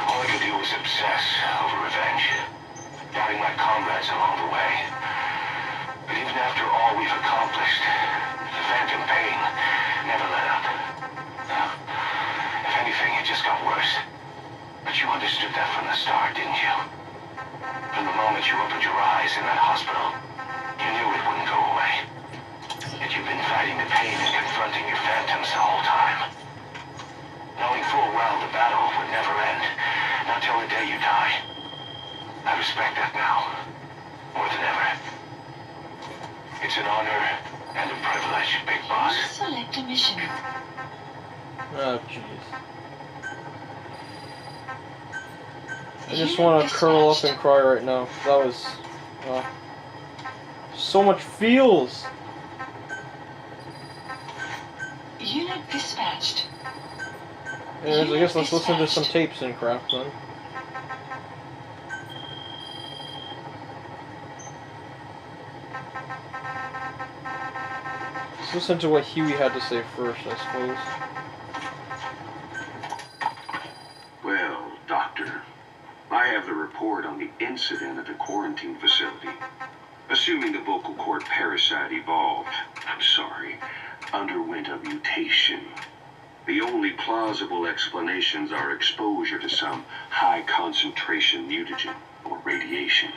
All I could do was obsess over revenge, doubting my comrades along the way. But even after all we've accomplished, the phantom pain never let up. If anything, it just got worse. But you understood that from the start, didn't you? From the moment you opened your eyes in that hospital, you knew it wouldn't go away. Yet you've been fighting the pain and confronting your phantoms the whole time. Knowing full well the battle would never end, not till the day you die. I respect that now, more than ever. It's an honor and a privilege, Big Boss. Select a mission. Oh, jeez. I just want to curl up and cry right now. That was... so much feels! Unit dispatched. Anyways, I guess let's listen to some tapes and crap then. Let's listen to what Huey had to say first, I suppose. Well, Doctor, I have the report on the incident at the quarantine facility. Assuming the vocal cord parasite underwent a mutation. The only plausible explanations are exposure to some high-concentration mutagen or radiation.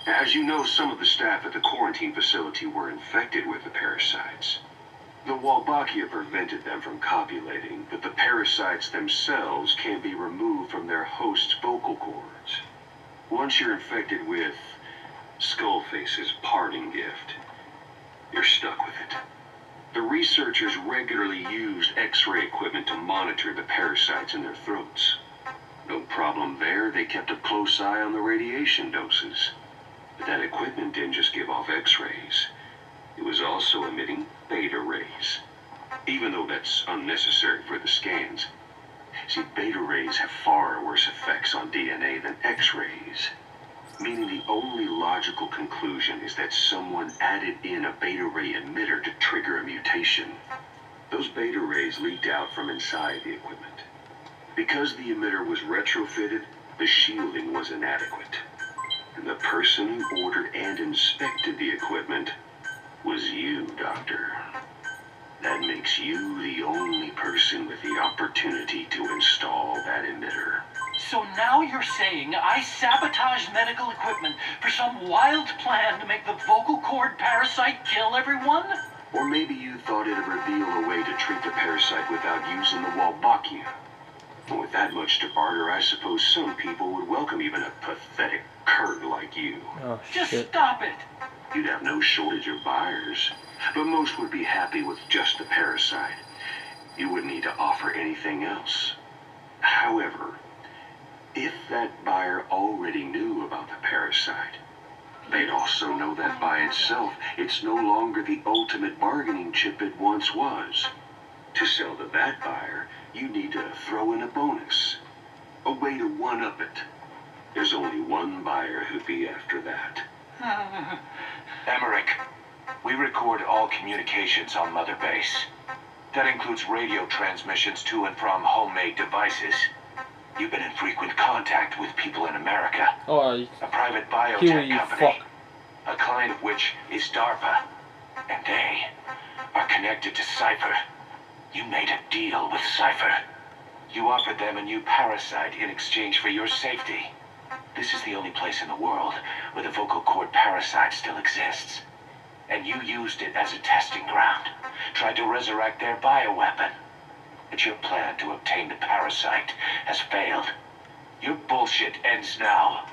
As you know, some of the staff at the quarantine facility were infected with the parasites. The Wolbachia prevented them from copulating, but the parasites themselves can be removed from their host's vocal cords. Once you're infected with Skullface's parting gift, you're stuck with it. The researchers regularly used X-ray equipment to monitor the parasites in their throats. No problem there, they kept a close eye on the radiation doses. But that equipment didn't just give off X-rays. It was also emitting beta rays. Even though that's unnecessary for the scans. See, beta rays have far worse effects on DNA than X-rays. Meaning the only logical conclusion is that someone added in a beta ray emitter to trigger a mutation. Those beta rays leaked out from inside the equipment. Because the emitter was retrofitted, the shielding was inadequate. And the person who ordered and inspected the equipment was you, Doctor. That makes you the only person with the opportunity to install that emitter. So now you're saying I sabotaged medical equipment for some wild plan to make the vocal cord parasite kill everyone? Or maybe you thought it'd reveal a way to treat the parasite without using the Wolbachia. And with that much to barter, I suppose some people would welcome even a pathetic cur like you. Oh, Just shit. stop it. You'd have no shortage of buyers, but most would be happy with just the parasite. You wouldn't need to offer anything else. However, if that buyer already knew about the parasite, they'd also know that by itself, it's no longer the ultimate bargaining chip it once was. To sell to that buyer, you need to throw in a bonus, a way to one-up it. There's only one buyer who'd be after that. Emmerich, we record all communications on Mother Base. That includes radio transmissions to and from homemade devices. You've been in frequent contact with people in America. Oh, A private biotech Huey, you company. fuck. A client of which is DARPA. And they are connected to Cypher. You made a deal with Cypher. You offered them a new parasite in exchange for your safety. This is the only place in the world where the vocal cord parasite still exists. And you used it as a testing ground. Tried to resurrect their bioweapon. But your plan to obtain the parasite has failed. Your bullshit ends now.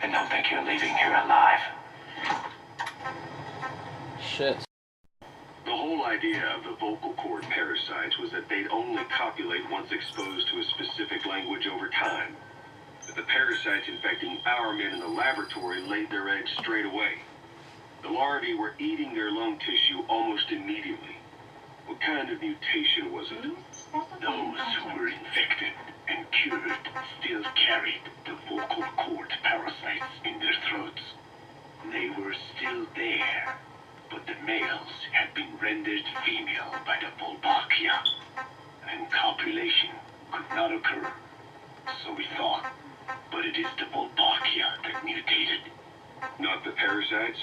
And don't think you're leaving here alive. Shit. The whole idea of the vocal cord parasites was that they'd only copulate once exposed to a specific language over time. But the parasites infecting our men in the laboratory laid their eggs straight away. The larvae were eating their lung tissue almost immediately. What kind of mutation was it? Those who were infected and cured still carried the vocal cord parasites in their throats. They were still there, but the males had been rendered female by the Wolbachia, and copulation could could not occur. So we thought. But it is the Wolbachia that mutated. Not the parasites?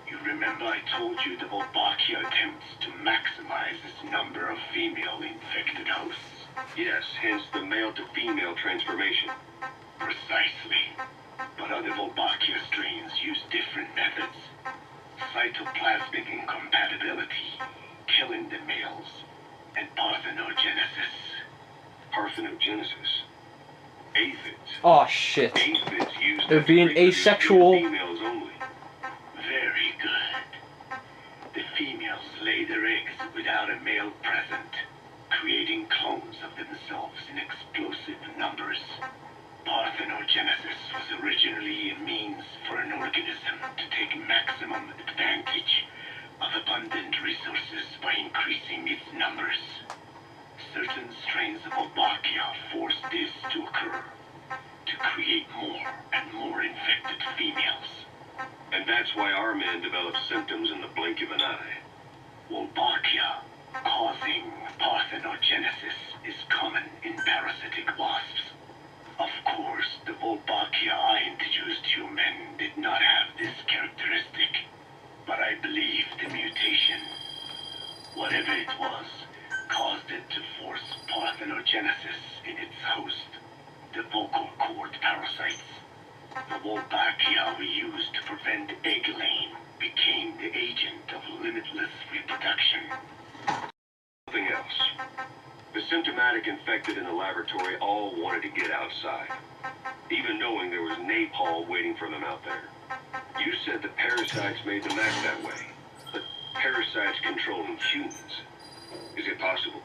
You remember I told you the Wolbachia attempts to maximize its number of female infected hosts? Yes, hence the male-to-female transformation. Precisely. But other Wolbachia strains use different methods. Cytoplasmic incompatibility, killing the males, and parthenogenesis. Parthenogenesis? Aphids. Oh shit. Aphids use They're being asexual. females only. Very good. The females lay their eggs without a male present, creating clones of themselves in explosive numbers. Parthenogenesis was originally a means for an organism to take maximum advantage of abundant resources by increasing its numbers. Certain strains of Wolbachia force this to occur, to create more and more infected females. And that's why our men develop symptoms in the blink of an eye. Wolbachia, causing parthenogenesis, is common in parasitic wasps. Of course, the Wolbachia I introduced to you men did not have this characteristic, but I believe the mutation, whatever it was, caused it to force parthenogenesis in its host, the vocal cord parasites. The Wolbachia we used to prevent egg laying became the agent of limitless reproduction. Nothing else. The symptomatic infected in the laboratory all wanted to get outside, even knowing there was napalm waiting for them out there. You said the parasites made them act that way, but parasites controlling humans. Is it possible?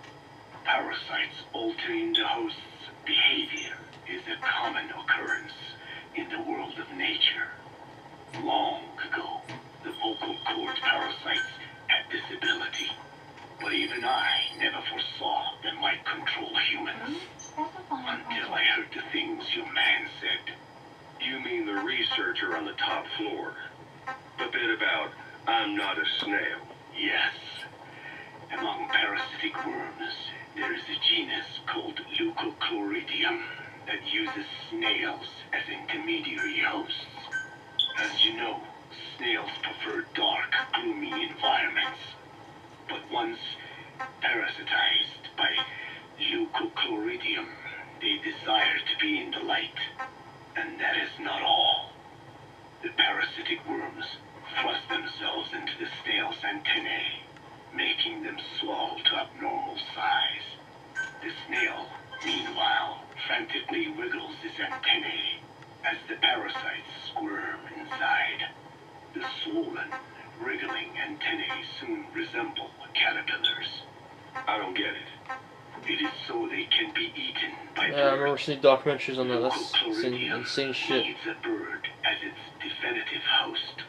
Parasites altering the host's behavior is a common occurrence in the world of nature. Long ago, the vocal cord parasites had this ability, but even I never foresaw they might control humans. Until I heard the things your man said. You mean the researcher on the top floor? The bit about, I'm not a snail. Yes. Among parasitic worms, there is a genus called Leucochloridium that uses snails as intermediary hosts. As you know, snails prefer dark, gloomy environments. But once parasitized by Leucochloridium, they desire to be in the light. And that is not all. The parasitic worms thrust themselves into the snail's antennae, making them swell to abnormal size. The snail, meanwhile, frantically wiggles its antennae as the parasites squirm inside. The swollen, wriggling antennae soon resemble caterpillars. I don't get it. It is so they can be eaten by birds. Yeah, I remember seeing documentaries on that. That's insane shit. Needs a bird as its definitive host.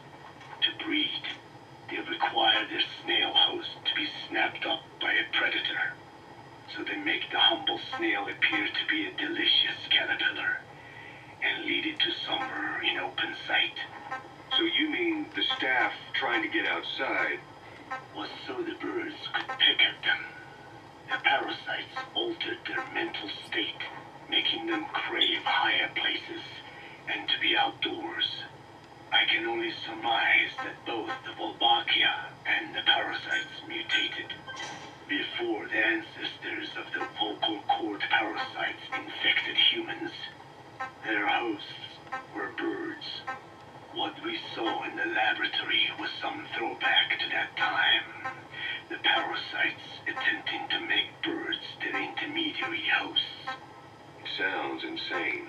To breed, they require their snail host to be snapped up by a predator. So they make the humble snail appear to be a delicious caterpillar and lead it to somewhere in open sight. So you mean the staff trying to get outside was so the birds could pick at them? The parasites altered their mental state, making them crave higher places and to be outdoors. I can only surmise that both the Wolbachia and the parasites mutated before the ancestors of the vocal cord parasites infected humans. Their hosts were birds. What we saw in the laboratory was some throwback to that time. The parasites attempting to make birds their intermediary hosts. Sounds insane.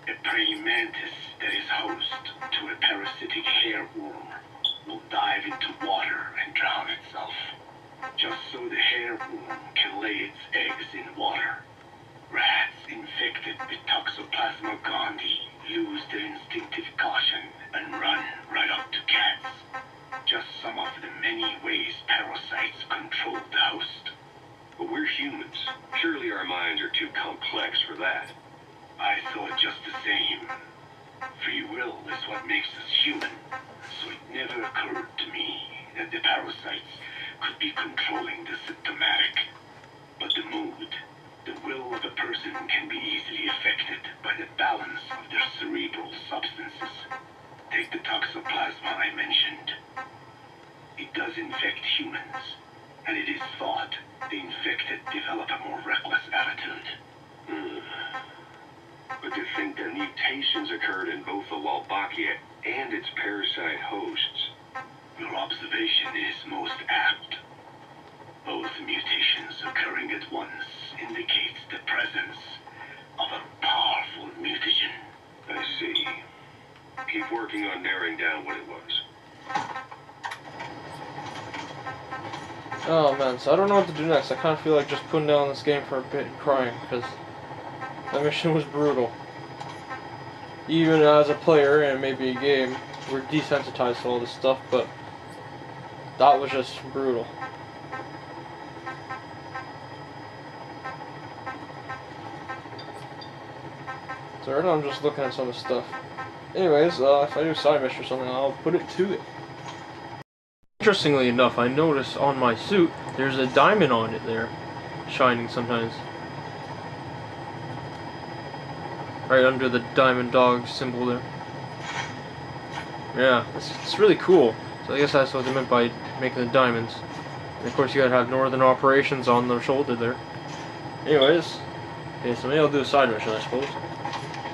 A praying mantis that is host to a parasitic hairworm will dive into water and drown itself, just so the hairworm can lay its eggs in water. Rats infected with Toxoplasma gondii lose their instinctive caution and run right up to cats. Just some of the many ways parasites control the host. But we're humans. Surely our minds are too complex for that. I thought just the same. Free will is what makes us human, so it never occurred to me that the parasites could be controlling the symptomatic. But the mood, the will of a person Understood. But to think that mutations occurred in both the Wolbachia and its parasite hosts. Your observation is most apt. Both mutations occurring at once indicates the presence of a powerful mutagen. I see. Keep working on narrowing down what it was. Oh man, so I don't know what to do next. I kind of feel like just putting down this game for a bit and crying, because that mission was brutal. Even as a player, and maybe a game, we're desensitized to all this stuff, but that was just brutal. So right now I'm just looking at some of the stuff. Anyways, if I do a side mission or something, I'll put it to it. Interestingly enough, I noticed on my suit, there's a diamond on it there, shining sometimes. Right under the diamond dog symbol there. Yeah, it's really cool. So I guess that's what they meant by making the diamonds. And of course you gotta have Northern Operations on the shoulder there. Anyways, okay, so maybe I'll do a side mission, I suppose.